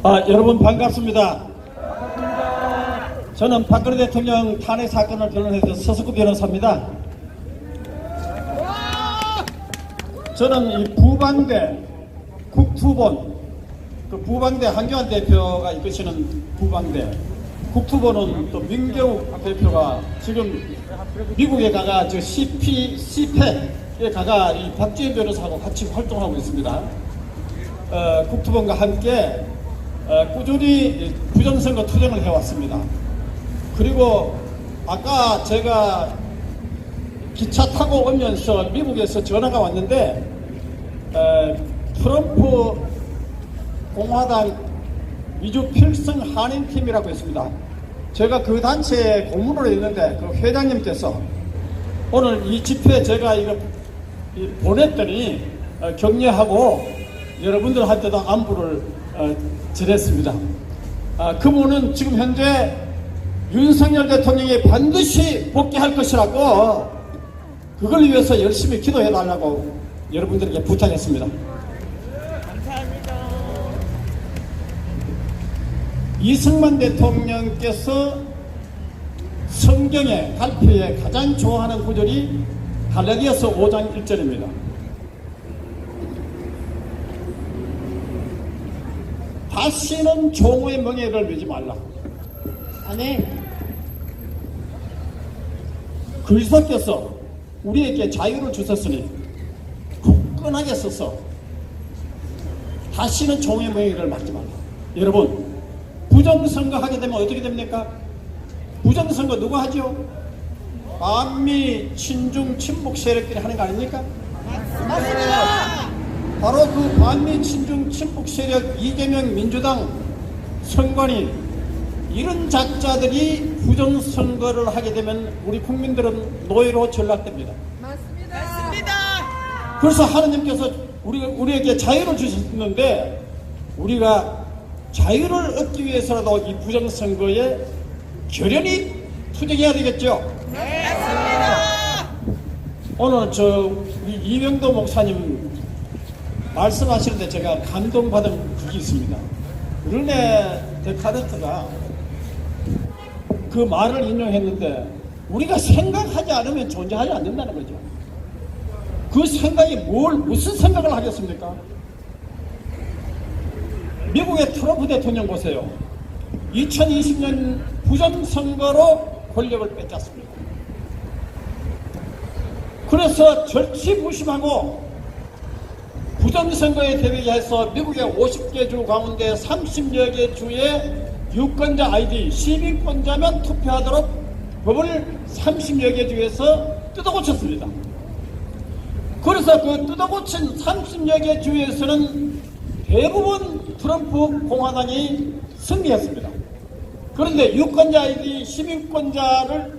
여러분 반갑습니다. 저는 박근혜 대통령 탄핵 사건을 변호해서 서석구 변호사입니다. 저는 이 부방대 국투본, 그 부방대 한교안 대표가 이끄시는 부방대, 국투본은 또 민경욱 대표가 지금 미국에 가가 CPEC에 가가 이 박지원 변호사하고 같이 활동하고 있습니다. 국투본과 함께 꾸준히 부정선거 투쟁을 해왔습니다. 그리고 아까 제가 기차 타고 오면서 미국에서 전화가 왔는데 트럼프 공화당 미주 필승 한인팀이라고 있습니다. 제가 그 단체에 고문을 했는데 그 회장님께서 오늘 이 집회 제가 이거 보냈더니 격려하고 여러분들한테도 안부를 전했습니다. 그분은 지금 현재 윤석열 대통령이 반드시 복귀할 것이라고 그걸 위해서 열심히 기도해 달라고 여러분들에게 부탁했습니다. 감사합니다. 이승만 대통령께서 성경의 갈피에 가장 좋아하는 구절이 갈라디아서 5장 1절입니다. 다시는 종의 명예를 메지 말라. 아멘. 그리스도께서 우리에게 자유를 주셨으니 굳건하게 서서 다시는 종의 명예를 맡지 말라. 여러분, 부정선거 하게 되면 어떻게 됩니까? 부정선거 누가 하죠? 반미, 친중, 친북 세력들이 하는 거 아닙니까? 맞습니다. 바로 그 반미, 친중, 친북 세력 이재명 민주당 선관위 이런 작자들이 부정선거를 하게 되면 우리 국민들은 노예로 전락됩니다. 맞습니다. 그래서 하느님께서 우리에게 자유를 주셨는데 우리가 자유를 얻기 위해서라도 이 부정선거에 결연히 투쟁해야 되겠죠. 네, 맞습니다. 오늘 우리 이명도 목사님 말씀하시는데 제가 감동받은 그게 있습니다. 르네 데카르트가 그 말을 인용했는데 우리가 생각하지 않으면 존재하지 않는다는 거죠. 그 생각이 무슨 생각을 하겠습니까? 미국의 트럼프 대통령 보세요. 2020년 부정선거로 권력을 뺏겼습니다. 그래서 절치부심하고 부정선거에 대비해서 미국의 50개 주 가운데 30여 개 주에 유권자 아이디, 시민권자면 투표하도록 법을 30여 개 주에서 뜯어고쳤습니다. 그래서 그 뜯어고친 30여 개 주에서는 대부분 트럼프 공화당이 승리했습니다. 그런데 유권자 아이디, 시민권자를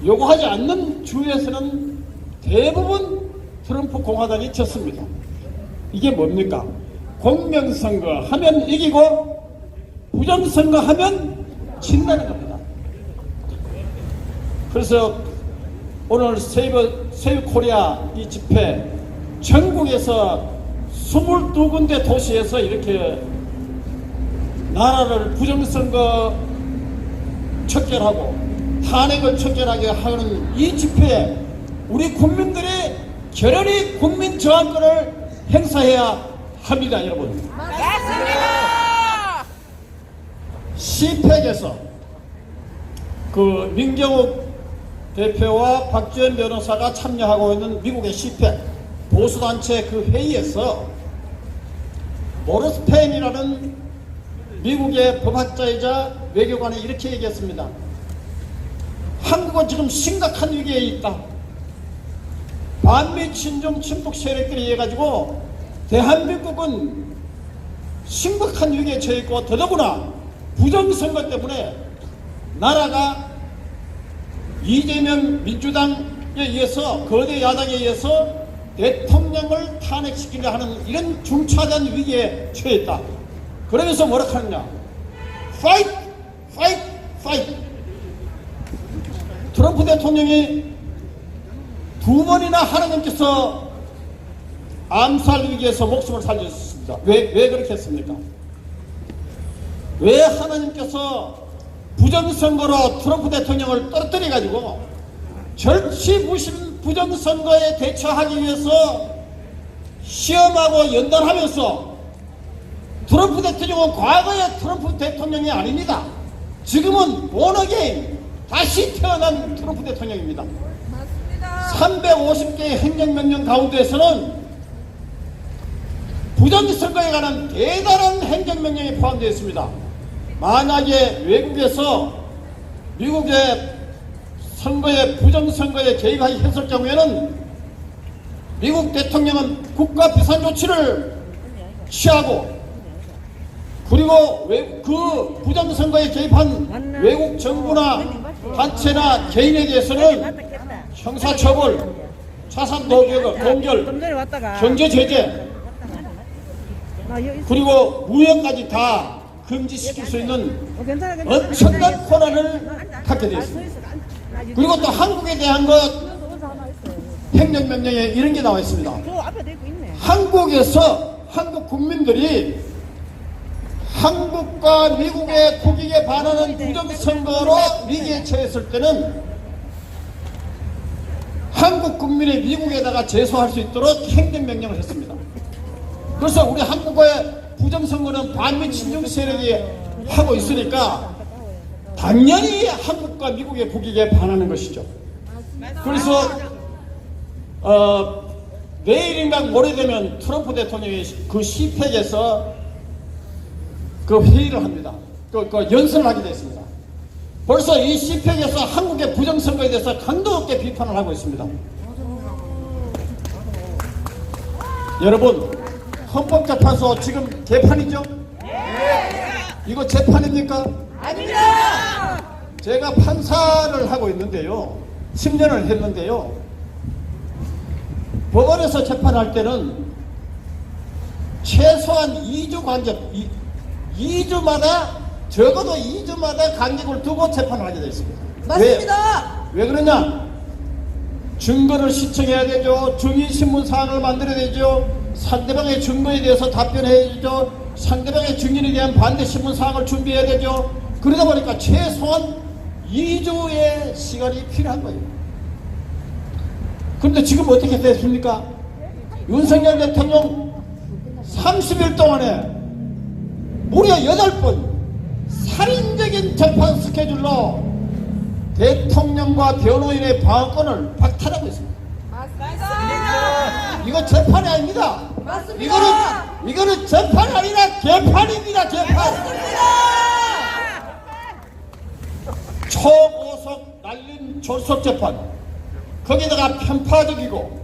요구하지 않는 주에서는 대부분 트럼프 공화당이 졌습니다. 이게 뭡니까? 공명선거 하면 이기고 부정선거 하면 진다는 겁니다. 그래서 오늘 세이브 코리아 이 집회 전국에서 22군데 도시에서 이렇게 나라를 부정선거 척결하고 탄핵을 척결하게 하는 이 집회에 우리 국민들이 결연히 국민 저항권을 행사해야 합니다, 여러분. 맞습니다. CPEC에서 그 민경욱 대표와 박지원 변호사가 참여하고 있는 미국의 CPEC 보수단체 그 회의에서 모르스펜이라는 미국의 법학자이자 외교관이 이렇게 얘기했습니다. 한국은 지금 심각한 위기에 있다. 반미 친중 친북 세력들이 해가지고 대한민국은 심각한 위기에 처해 있고 더더구나 부정선거 때문에 나라가 이재명 민주당에 의해서 거대 야당에 의해서 대통령을 탄핵시키려 하는 이런 중차대한 위기에 처했다. 그러면서 뭐라 하느냐? Fight! Fight! Fight! 트럼프 대통령이 두 번이나 하나님께서 암살 위기에서 목숨을 살려주셨습니다. 왜 그렇게 했습니까? 왜 하나님께서 부정선거로 트럼프 대통령을 떨어뜨려 가지고 절치부심 부정선거에 대처하기 위해서 시험하고 연단하면서 트럼프 대통령은 과거의 트럼프 대통령이 아닙니다. 지금은 본어게인 다시 태어난 트럼프 대통령입니다. 맞습니다. 350개의 행정명령 가운데에서는 부정선거에 관한 대단한 행정명령이 포함되어 있습니다. 만약에 외국에서 미국의 선거에 부정선거에 개입했을 경우에는 미국 대통령은 국가 비상 조치를 취하고, 그리고 그 부정선거에 개입한 외국 정부나 단체나 개인에 대해서는 형사처벌, 자산 동결, 경제 제재, 그리고 무역까지 다 금지시킬 수 있는 엄청난 권한을 갖게 되어 있습니다. 그리고 또 한국에 대한 것 행정명령에 이런 게 나와 있습니다. 한국에서 한국 국민들이 한국과 미국의 국익에 반하는 부정선거로 위기에 처했을 때는 한국 국민이 미국에다가 제소할 수 있도록 행정명령을 했습니다. 그래서 우리 한국의 부정선거는 반미 친중 세력이 하고 있으니까 당연히 한국과 미국의 국익에 반하는 것이죠. 그래서 내일인가 모레 되면 트럼프 대통령이 그 시팩에서 그 회의를 합니다. 그 연설을 하게 됐습니다. 벌써 이 시팩에서 한국의 부정선거에 대해서 강도 높게 비판을 하고 있습니다. 여러분, 헌법재판소 지금 개판이죠? 이거 재판입니까? 아닙니다. 제가 판사를 하고 있는데요, 10년을 했는데요, 법원에서 재판할 때는 최소한 2주 간격, 2주마다, 적어도 2주마다 간격을 두고 재판을 하게 되어 있습니다. 맞습니다. 왜 그러냐? 증거를 시청해야 되죠. 증인신문 사항을 만들어야 되죠. 상대방의 증거에 대해서 답변해야 되죠. 상대방의 증인에 대한 반대 신문 사항을 준비해야 되죠. 그러다 보니까 최소한 2주의 시간이 필요한 거예요. 그런데 지금 어떻게 됐습니까? 윤석열 대통령 30일 동안에 무려 8번 살인적인 재판 스케줄로 대통령과 변호인의 방어권을 박탈하고 있습니다. 맞습니다. 이거 재판이 아닙니다. 맞습니다. 이거는 재판이 아니라 개판입니다. 개판. 맞습니다. 초고속 날린 졸속 재판. 거기다가 편파적이고,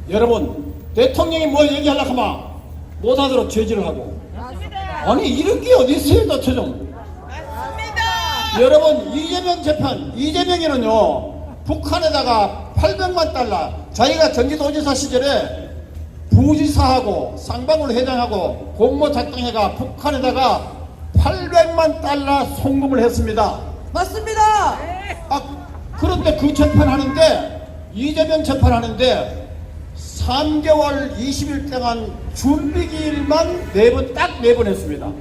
여러분, 대통령이 뭐 얘기하려고 하면 못하도록 제지를 하고. 아니, 이런 게 어디 있어요, 도처럼. 여러분, 이재명 재판, 이재명이는요, 북한에다가 800만 달러, 자기가 전기도지사 시절에 부지사하고 쌍방울 회장하고 공모 작성회가 북한에다가 800만 달러 송금을 했습니다. 맞습니다. 그런데 그 재판하는데, 이재명 재판하는데 3개월 20일 동안 준비기일만 딱 4번 했습니다.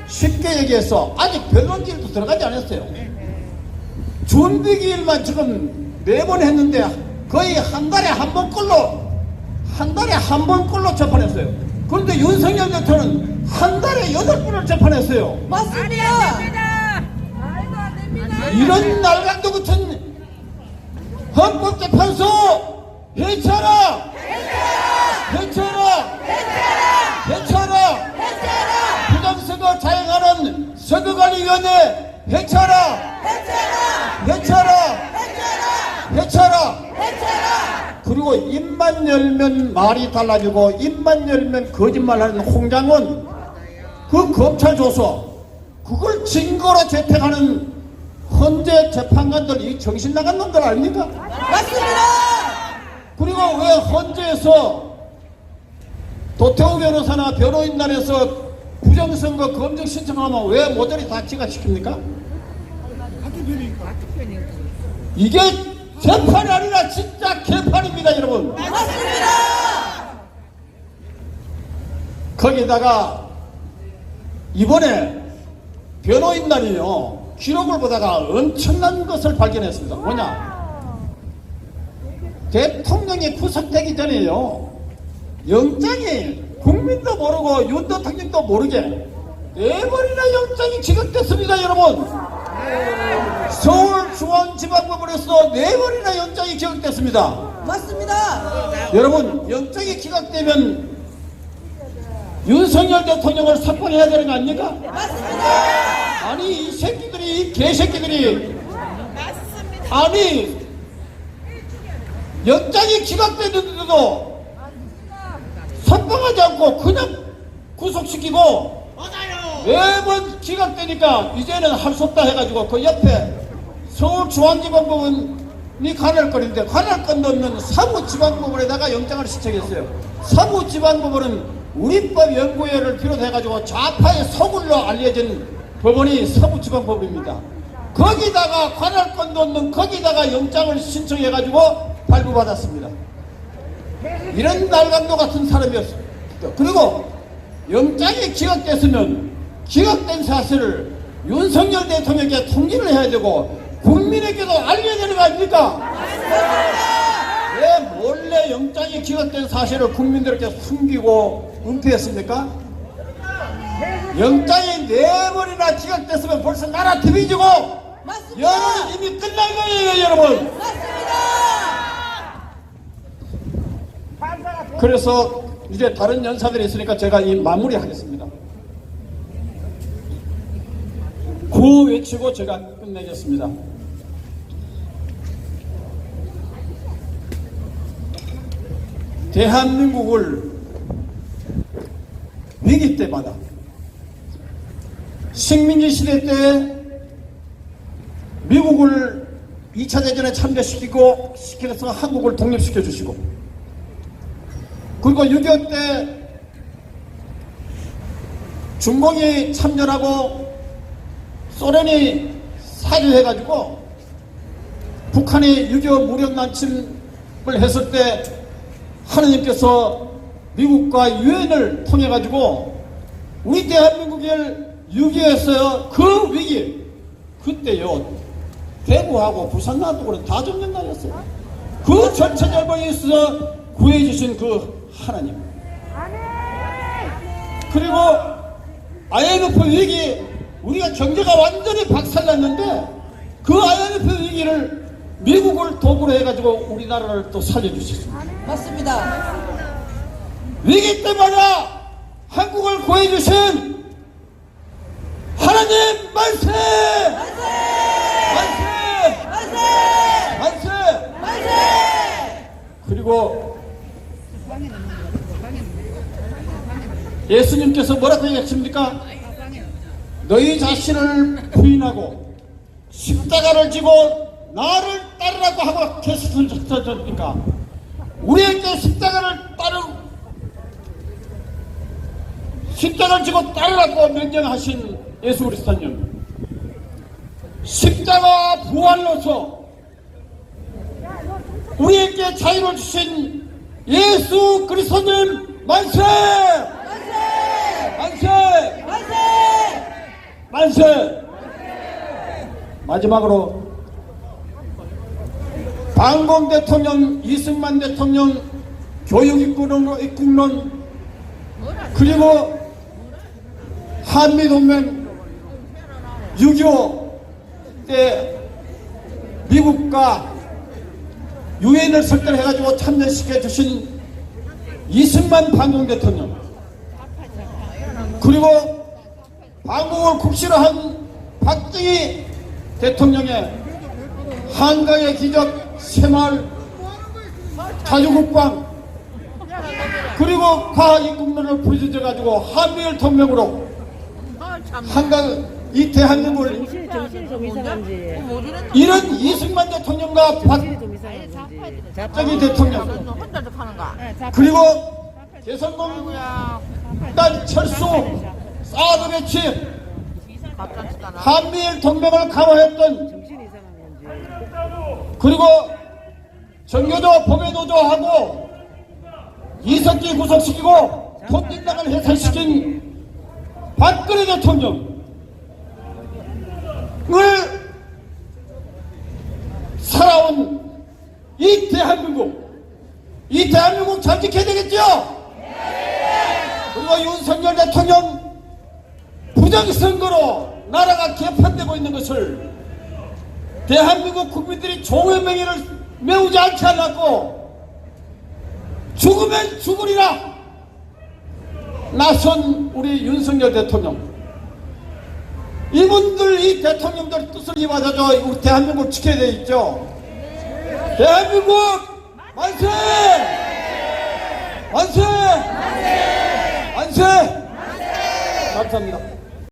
쉽게 얘기해서 아직 변론기일도 들어가지 않았어요. 준비기일만 지금 4번 했는데 거의 한 달에 한 번꼴로 재판했어요. 그런데 윤석열 대통령은 한 달에 8번을 재판했어요. 맞습니다. 말도 안 됩니다. 이런 날강도 같은 헌법재판소 해체하라! 부정선거 자행하는 선거관리위원회 해체하라! 그리고 입만 열면 말이 달라지고 입만 열면 거짓말하는 홍장은 그 검찰 조서 그걸 증거로 채택하는 헌재 재판관들, 이 정신 나간 놈들 아닙니까? 맞습니다. 그리고 왜 헌재에서 도태우 변호사나 변호인단에서 부정선거 검증 신청하면 왜 모조리 다 지가시킵니까? 이게 재판이 아니라 진짜 개판입니다, 여러분. 맞습니다. 거기다가 이번에 변호인단이요 기록을 보다가 엄청난 것을 발견했습니다. 뭐냐? 대통령이 구속되기 전에요 영장이 국민도 모르고 윤 대통령도 모르게 4번이나 영장이 기각됐습니다. 여러분, 서울중앙지방법원에서 4번이나 영장이 기각됐습니다. 맞습니다. 여러분, 영장이 기각되면 윤석열 대통령을 석방해야 되는 거 아닙니까? 맞습니다. 아니 이 새끼들이, 이 개새끼들이, 아니 영장이 기각되는데도 석방하지 않고 그냥 구속시키고 매번 기각되니까 이제는 할 수 없다 해가지고 그 옆에 서울중앙지방법원이 관할권인데 관할권도 없는 사무지방법원에다가 영장을 신청했어요. 사무지방법원은 우리법 연구회를 비롯해가지고 좌파의 소굴로 알려진 법원이 사무지방법원입니다. 거기다가 관할권도 없는 거기다가 영장을 신청해가지고 발부받았습니다. 이런 날강도 같은 사람이었어요. 그리고 영장이 기각됐으면 기각된 사실을 윤석열 대통령에게 통지를 해야 되고 국민에게도 알려야 되는 거 아닙니까? 왜 몰래 영장이 기각된 사실을 국민들에게 숨기고 은폐했습니까? 영장이 4번이나 기각됐으면 벌써 나라 뒤집어지고 여론이 이미 끝난 거예요, 여러분. 그래서 이제 다른 연사들이 있으니까 제가 이 마무리하겠습니다. 구호 외치고 제가 끝내겠습니다. 대한민국을 위기 때마다 식민지 시대 때 미국을 2차 대전에 참여시켜서 한국을 독립시켜 주시고, 그리고 6.25 때 중공이 참전하고 소련이 사주해가지고 북한이 6.25 무력 난침을 했을 때 하느님께서 미국과 유엔을 통해가지고 우리 대한민국을 6.25에서 그 위기, 그때요 대구하고 부산 놔두고는 다 점령 날렸어요. 그 전체절방에 있어서 구해주신 그 하나님. 그리고 IMF 위기, 우리가 경제가 완전히 박살났는데 그 IMF 위기를 미국을 도구로 해가지고 우리나라를 또 살려주셨습니다. 맞습니다. 위기 때마다 한국을 구해주신 하나님 만세! 만세! 만세! 만세! 만세! 그리고 예수님께서 뭐라고 얘기했습니까? 너희 자신을 부인하고 십자가를 지고 나를 따르라고 하고 계셨으니까 우리에게 십자가를 지고 따르라고 명령하신 예수 그리스도님, 십자가 부활로서 우리에게 자유를 주신 예수 그리스도님 만세! 만세! 만세! 만세! 마지막으로 방공 대통령, 이승만 대통령 교육 입국론, 그리고 한미동맹 6.25 때 미국과 유엔을 설득해가지고 참여시켜 주신 이승만 방공 대통령, 그리고 방공을 국시로 한 박정희 대통령의 한강의 기적, 새마을 자유국방, 그리고 과입국론을 부딪혀가지고 한미일 동맹으로 한강 이 대한민국을 이런 이승만 대통령과 박정희 대통령, 그리고 개성공단 철수, 사드 배치, 한미일 동맹을 강화했던, 그리고 정교조 법외노조하고 이석기 구속시키고 토끼당을 해산시킨 박근혜 대통령, 살아온 이 대한민국 잘 지켜야 되겠죠? 그리고 윤석열 대통령 부정선거로 나라가 개판되고 있는 것을 대한민국 국민들이 종의 명예를 메우지 않게 하려고 죽으면 죽으리라 나선 우리 윤석열 대통령, 이분들 이 대통령들 뜻을 이루어서 우리 대한민국을 지켜야 되겠죠. 대한민국 만세! 만세! 만세! 감사합니다.